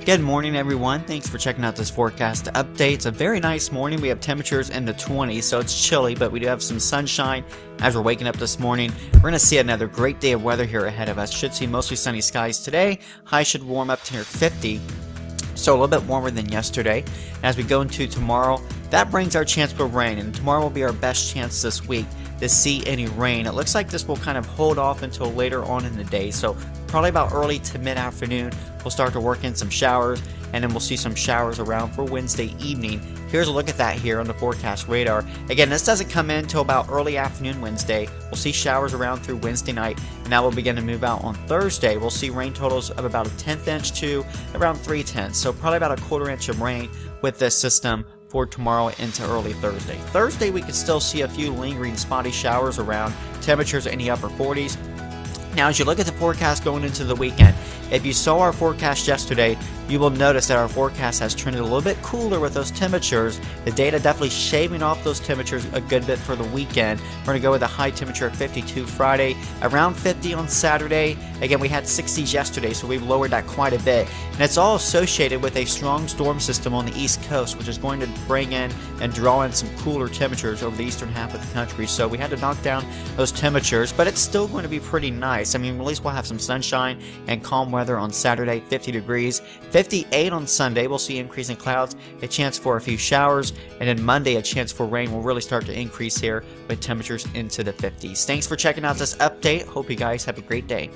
Good morning, everyone. Thanks for checking out this forecast update. It's a very nice morning. We have temperatures in the 20s, so it's chilly, but we do have some sunshine as we're waking up this morning. We're going to see another great day of weather here ahead of us. Should see mostly sunny skies today. High should warm up to near 50, so a little bit warmer than yesterday. As we go into tomorrow, that brings our chance for rain, and tomorrow will be our best chance this week to see any rain. It looks like this will kind of hold off until later on in the day, so probably about early to mid-afternoon we'll start to work in some showers, and then we'll see some showers around for Wednesday evening. Here's a look at that here on the forecast radar. Again, this doesn't come in until about early afternoon Wednesday. We'll see showers around through Wednesday night, and that will begin to move out on Thursday. We'll see rain totals of about 1/10 inch to around 3/10, so probably about 1/4 inch of rain with this system for tomorrow into early Thursday. Thursday we could still see a few lingering spotty showers around, temperatures in the upper 40s. Now as you look at the forecast going into the weekend, if you saw our forecast yesterday, you will notice that our forecast has trended a little bit cooler with those temperatures. The data definitely shaving off those temperatures a good bit for the weekend. We're going to go with a high temperature of 52 Friday, around 50 on Saturday. Again, we had 60s yesterday, so we've lowered that quite a bit. And it's all associated with a strong storm system on the East Coast, which is going to bring in and draw in some cooler temperatures over the eastern half of the country. So we had to knock down those temperatures, but it's still going to be pretty nice. I mean, at least we'll have some sunshine and calm weather on Saturday, 50 degrees. 58 on Sunday, we'll see increasing clouds, a chance for a few showers, and then Monday a chance for rain will really start to increase here with temperatures into the 50s. Thanks for checking out this update. Hope you guys have a great day.